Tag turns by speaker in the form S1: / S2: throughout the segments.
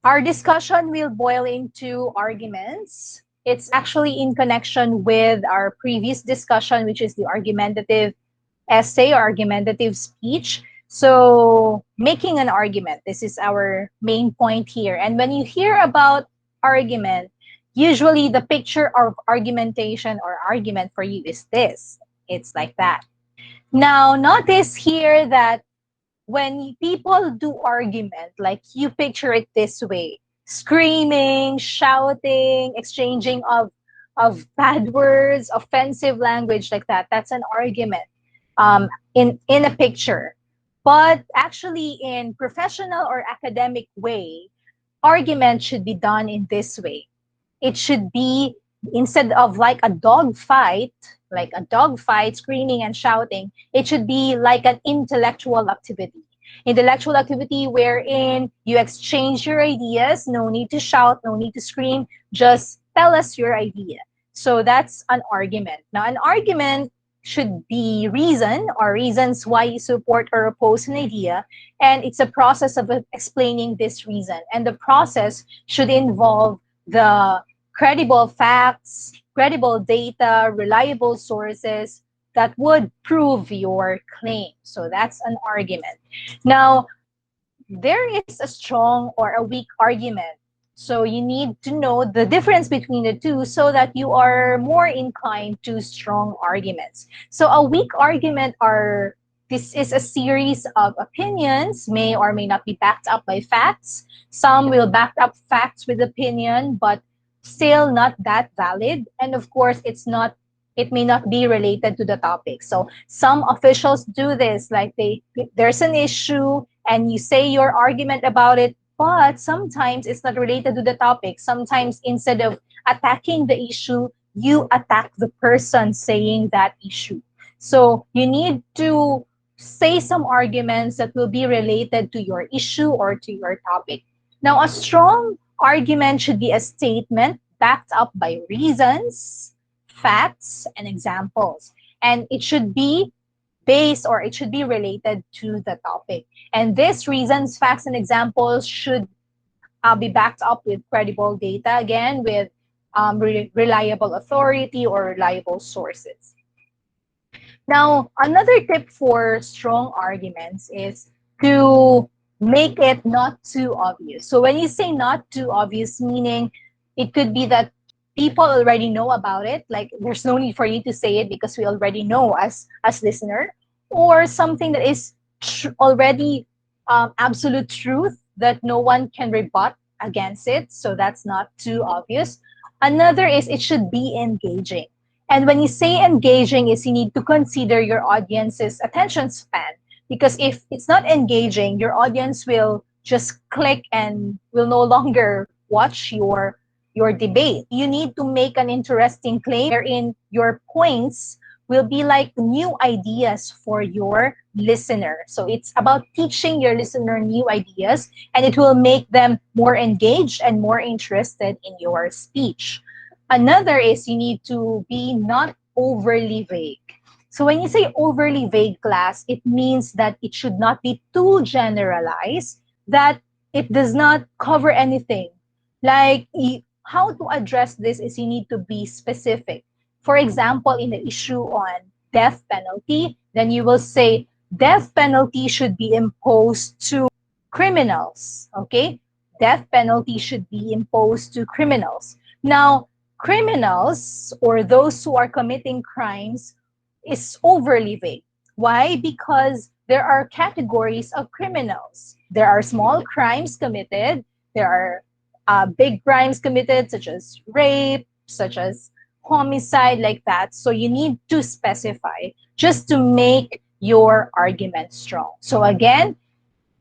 S1: Our discussion will boil into arguments. It's actually in connection with our previous discussion, which is the argumentative essay or argumentative speech. So making an argument, this is our main point here. And when you hear about argument, usually the picture of argumentation or argument for you is this. It's like that. Now, notice here that when people do argument, like you picture it this way, screaming, shouting, exchanging of bad words, offensive language like that, that's an argument in a picture. But actually in professional or academic way, argument should be done in this way. It should be, instead of like a dog fight, screaming and shouting, it should be like an intellectual activity. Intellectual activity wherein you exchange your ideas, no need to shout, no need to scream, just tell us your idea. So that's an argument. Now, an argument should be reason or reasons why you support or oppose an idea, and it's a process of explaining this reason. And the process should involve the credible facts, credible data, reliable sources that would prove your claim. So that's an argument. Now, there is a strong or a weak argument. So you need to know the difference between the two so that you are more inclined to strong arguments. So a weak argument are, this is a series of opinions, may or may not be backed up by facts. Some will back up facts with opinion, but still not that valid. And of course, it may not be related to the topic. So some officials do this, like there's an issue and you say your argument about it, but sometimes it's not related to the topic. Sometimes instead of attacking the issue, you attack the person saying that issue. So you need to say some arguments that will be related to your issue or to your topic. Now, a strong argument should be a statement backed up by reasons, facts, and examples. And it should be based or it should be related to the topic. And these reasons, facts, and examples should be backed up with credible data, again, with reliable authority or reliable sources. Now, another tip for strong arguments is to make it not too obvious. So when you say not too obvious, meaning it could be that people already know about it, like there's no need for you to say it because we already know as listener, or something that is already absolute truth that no one can rebut against it. So that's not too obvious. Another is it should be engaging. And when you say engaging, is you need to consider your audience's attention span. Because if it's not engaging, your audience will just click and will no longer watch your debate. You need to make an interesting claim wherein your points will be like new ideas for your listener. So it's about teaching your listener new ideas, and it will make them more engaged and more interested in your speech. Another is you need to be not overly vague. So when you say overly vague, class, it means that it should not be too generalized, that it does not cover anything. Like how to address this is you need to be specific. For example, in the issue on death penalty, then you will say death penalty should be imposed to criminals, okay? Death penalty should be imposed to criminals. Now, criminals or those who are committing crimes is overly vague. Why? Because there are categories of criminals. There are small crimes committed. There are big crimes committed, such as rape, such as homicide, like that. So you need to specify just to make your argument strong. So again,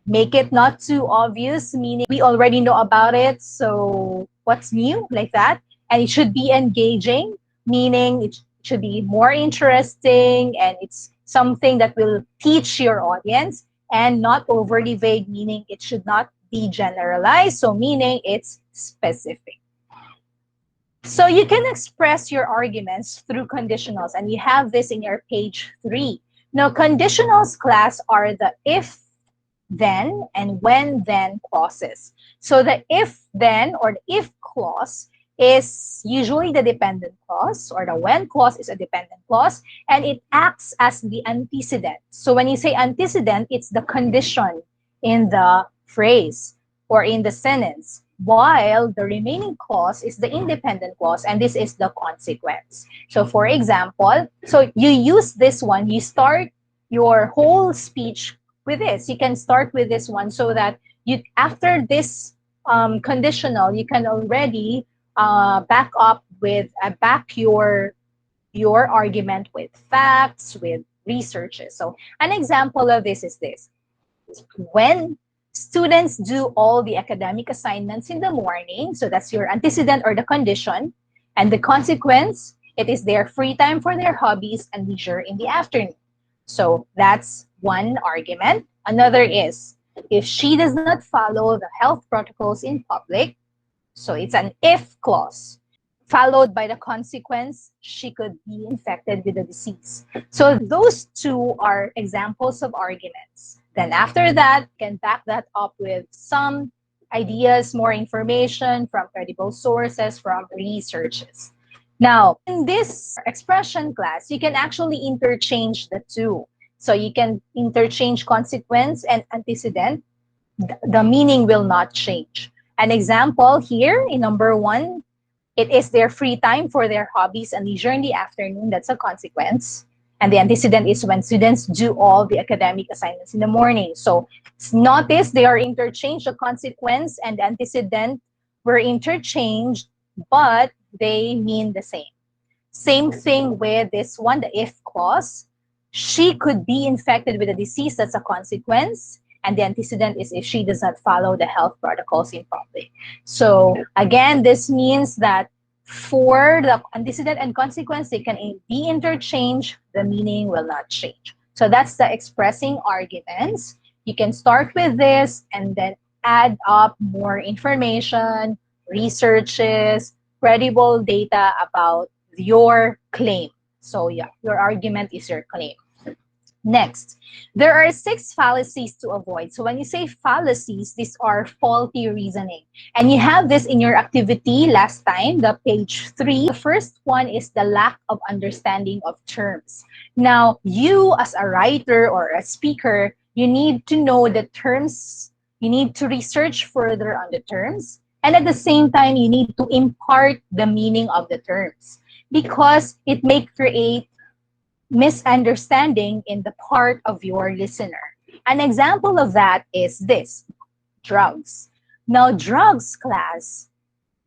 S1: make it not too obvious, meaning we already know about it. So what's new, like that? And it should be engaging, meaning it should be more interesting and it's something that will teach your audience, and not overly vague, meaning it should not be generalized. So meaning it's specific. So you can express your arguments through conditionals, and you have this in your page 3. Now, conditionals, class, are the if then, and when then clauses. So the if then or the if clause is usually the dependent clause, or the when clause is a dependent clause, and it acts as the antecedent. So when you say antecedent, it's the condition in the phrase or in the sentence, while the remaining clause is the independent clause, and this is the consequence. So for example, so you use this one, you start your whole speech with this. You can start with this one so that you, after this conditional, you can already back up with back your argument with facts, with researches. So an example of this is this: when students do all the academic assignments in the morning, so that's your antecedent or the condition, and the consequence, it is their free time for their hobbies and leisure in the afternoon. So that's one argument. Another is, if she does not follow the health protocols in public, so it's an if clause, followed by the consequence, she could be infected with the disease. So those two are examples of arguments. Then after that, you can back that up with some ideas, more information from credible sources, from researches. Now, in this expression class, you can actually interchange the two. So you can interchange consequence and antecedent. The meaning will not change. An example here in number one, it is their free time for their hobbies and leisure in the afternoon. That's a consequence. And the antecedent is when students do all the academic assignments in the morning. So notice they are interchanged. The consequence and the antecedent were interchanged, but they mean the same. Same thing with this one, the if clause. She could be infected with a disease. That's a consequence. And the antecedent is if she does not follow the health protocols in public. So again, this means that for the antecedent and consequence, they can be interchanged. The meaning will not change. So that's the expressing arguments. You can start with this and then add up more information, researches, credible data about your claim. So yeah, your argument is your claim. Next, there are 6 fallacies to avoid. So when you say fallacies, these are faulty reasoning. And you have this in your activity last time, the page 3. The first one is the lack of understanding of terms. Now, you as a writer or a speaker, you need to know the terms. You need to research further on the terms. And at the same time, you need to impart the meaning of the terms, because it may create misunderstanding in the part of your listener. An example of that is this: drugs. Now, drugs class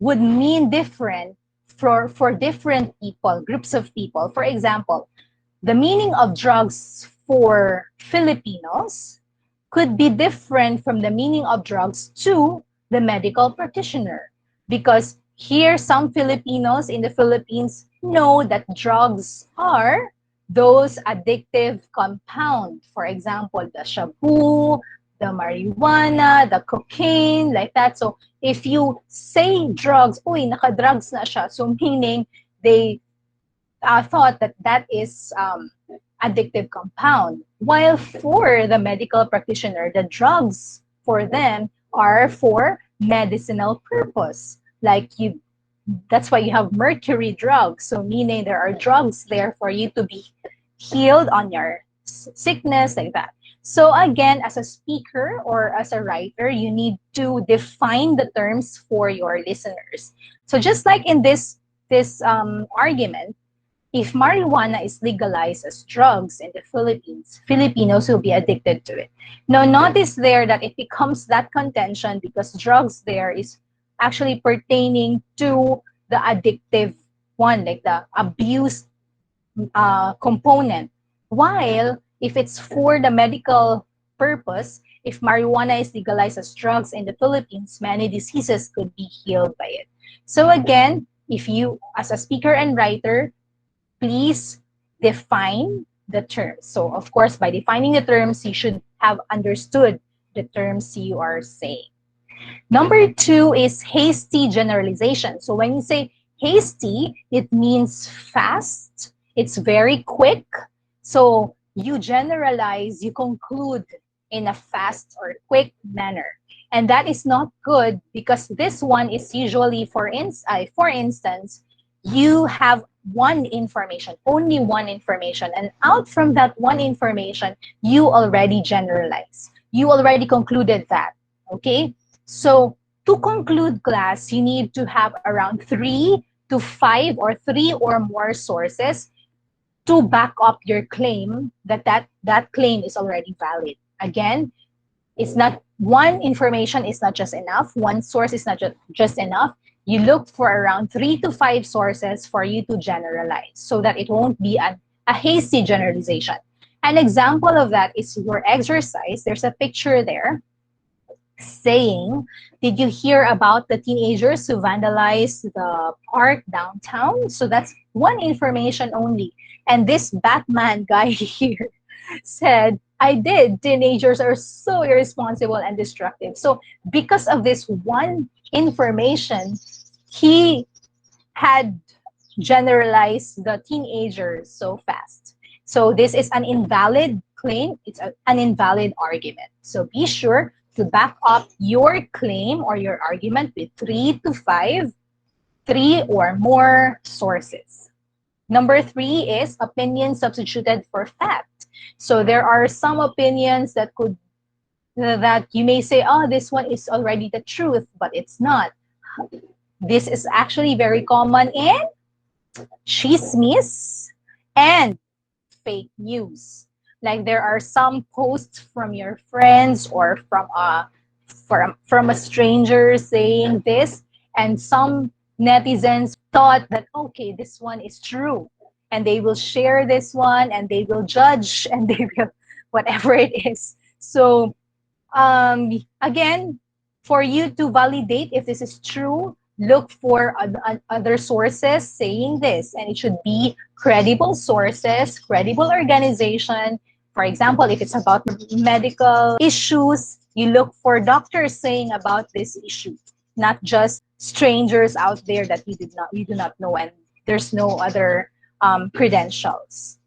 S1: would mean different for different people, groups of people. For example, the meaning of drugs for Filipinos could be different from the meaning of drugs to the medical practitioner, because here some Filipinos in the Philippines know that drugs are those addictive compound. For example, the shabu, the marijuana, the cocaine, like that. So if you say drugs, uy, naka-drugs na siya. So meaning they thought that that is addictive compound. While for the medical practitioner, the drugs for them are for medicinal purpose. Like that's why you have mercury drugs. So meaning there are drugs there for you to be healed on your sickness, like that. So again, as a speaker or as a writer, you need to define the terms for your listeners. So just like in this argument, if marijuana is legalized as drugs in the Philippines, Filipinos will be addicted to it. Now, notice there that it becomes that contention because drugs there is actually pertaining to the addictive one, like the abuse component. While if it's for the medical purpose, if marijuana is legalized as drugs in the Philippines, many diseases could be healed by it. So again, if you, as a speaker and writer, please define the terms. So of course, by defining the terms, you should have understood the terms you are saying. Number 2 is hasty generalization. So when you say hasty, it means fast. It's very quick. So you generalize, you conclude in a fast or quick manner. And that is not good because this one is usually, for instance, you have one information, only one information, and out from that one information, you already generalize. You already concluded that, okay? So to conclude class, you need to have around 3 to 5 or 3 or more sources to back up your claim that claim is already valid. Again, it's not one information is not just enough. One source is not just enough. You look for around 3 to 5 sources for you to generalize so that it won't be a hasty generalization. An example of that is your exercise. There's a picture there saying, did you hear about the teenagers who vandalized the park downtown? So that's one information only. And this Batman guy here said, I did. Teenagers are so irresponsible and destructive. So because of this one information, he had generalized the teenagers so fast. So this is an invalid claim. It's an invalid argument. So be sure to back up your claim or your argument with 3 to 5, 3 or more sources. Number 3 is opinion substituted for fact. So there are some opinions that you may say, oh, this one is already the truth, but it's not. This is actually very common in chismis and fake news. Like there are some posts from your friends or from a stranger saying this, and some netizens thought that okay, this one is true, and they will share this one and they will judge and they will whatever it is. So again, for you to validate if this is true, look for other sources saying this, and it should be credible sources, credible organization. For example, if it's about medical issues, you look for doctors saying about this issue, not just strangers out there that you do not know, and there's no other credentials.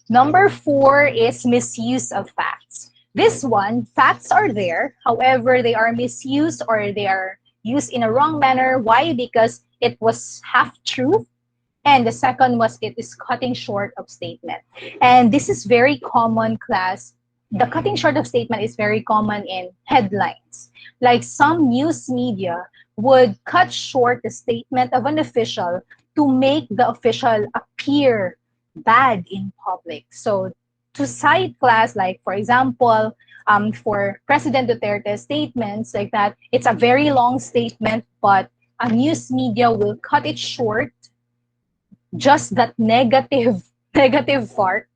S1: Number 4 is misuse of facts. This one, facts are there, however, they are misused or they are used in a wrong manner. Why? Because it was half truth. And the second was it is cutting short of statement. And this is very common, class. The cutting short of statement is very common in headlines. Like some news media would cut short the statement of an official to make the official appear bad in public. So to cite, class, like for example, for President Duterte's statements like that, it's a very long statement, but a news media will cut it short, just that negative part.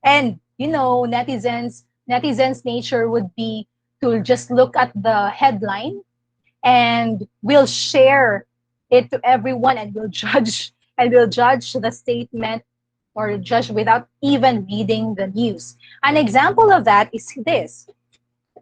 S1: And netizens nature would be to just look at the headline and will share it to everyone and will judge the statement or judge without even reading the news. An example of that is this.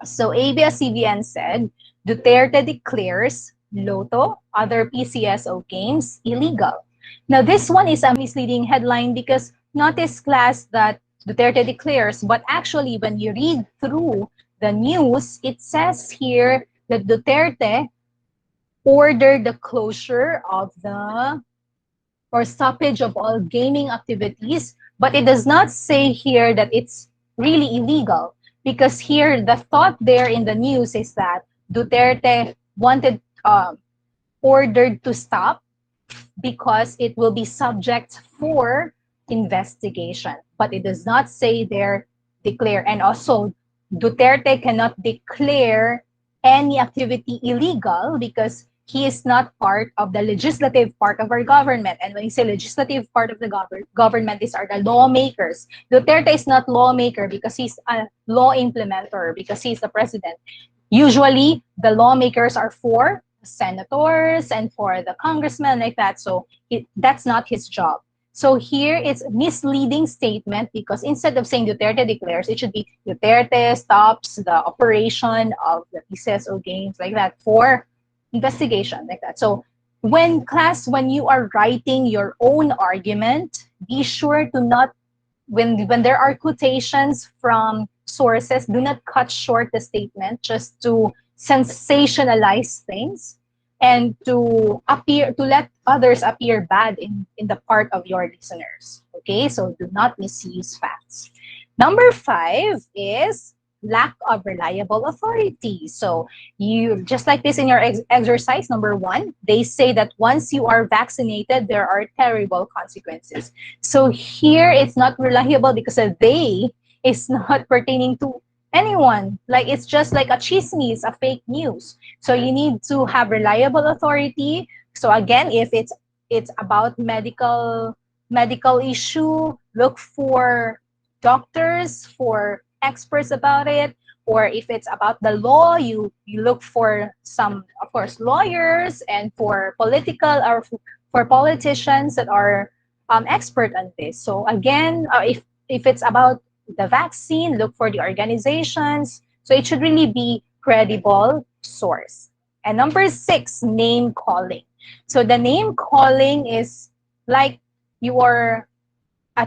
S1: So ABS-CBN said, Duterte declares Lotto, other PCSO games illegal. Now this one is a misleading headline because notice, class, that Duterte declares, but actually when you read through the news, it says here that Duterte ordered the closure of or stoppage of all gaming activities, but it does not say here that it's really illegal, because here the thought there in the news is that Duterte ordered to stop because it will be subject for investigation, but it does not say there declare. And also Duterte cannot declare any activity illegal because he is not part of the legislative part of our government. And when you say legislative part of the government, these are the lawmakers. Duterte is not lawmaker because he's a law implementer, because he's the president. Usually, the lawmakers are for senators and for the congressmen like that. So that's not his job. So here it's misleading statement because instead of saying Duterte declares, it should be Duterte stops the operation of the PCSO games like that for investigation like that. So when you are writing your own argument, be sure to not, when there are quotations from sources. Do not cut short the statement just to sensationalize things and to let others appear bad in the part of your listeners. Okay, so do not misuse facts. Number five is lack of reliable authority. So you just like this in your exercise number one, they say that once you are vaccinated, there are terrible consequences. So here it's not reliable because a they is not pertaining to anyone. Like it's just like a chismes, a fake news. So you need to have reliable authority. So again, if it's about medical issue, look for doctors, for experts about it. Or if it's about the law, you look for some, of course, lawyers, and for political or for politicians that are expert on this. So again, if it's about the vaccine, look for the organizations. So it should really be credible source. And number six, name calling. So the name calling is like you are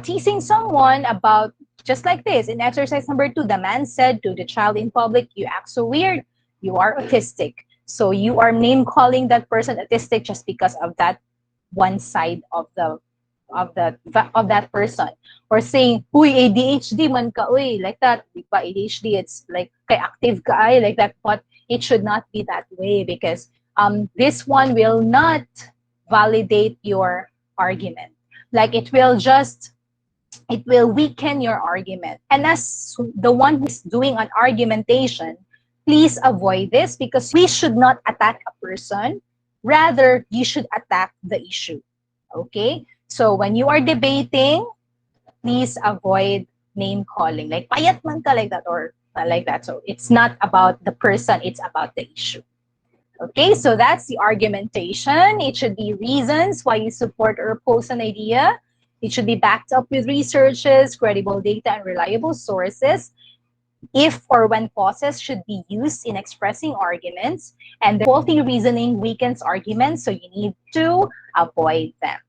S1: teasing someone about, just like this in exercise number two, the man said to the child in public, "You act so weird. You are autistic." So you are name calling that person autistic just because of that one side of that person, or saying, "Uy, ADHD man ka, uy," like that. Di ba, ADHD, it's like kay active ka ay, like that. But it should not be that way, because this one will not validate your argument. Like it will weaken your argument. And as the one who is doing an argumentation, please avoid this, because we should not attack a person. Rather, you should attack the issue. Okay? So when you are debating, please avoid name calling. Like, payat man ka, like that, or like that. So it's not about the person, it's about the issue. Okay, so that's the argumentation. It should be reasons why you support or oppose an idea. It should be backed up with researches, credible data, and reliable sources. If or when causes should be used in expressing arguments, and faulty reasoning weakens arguments, so you need to avoid them.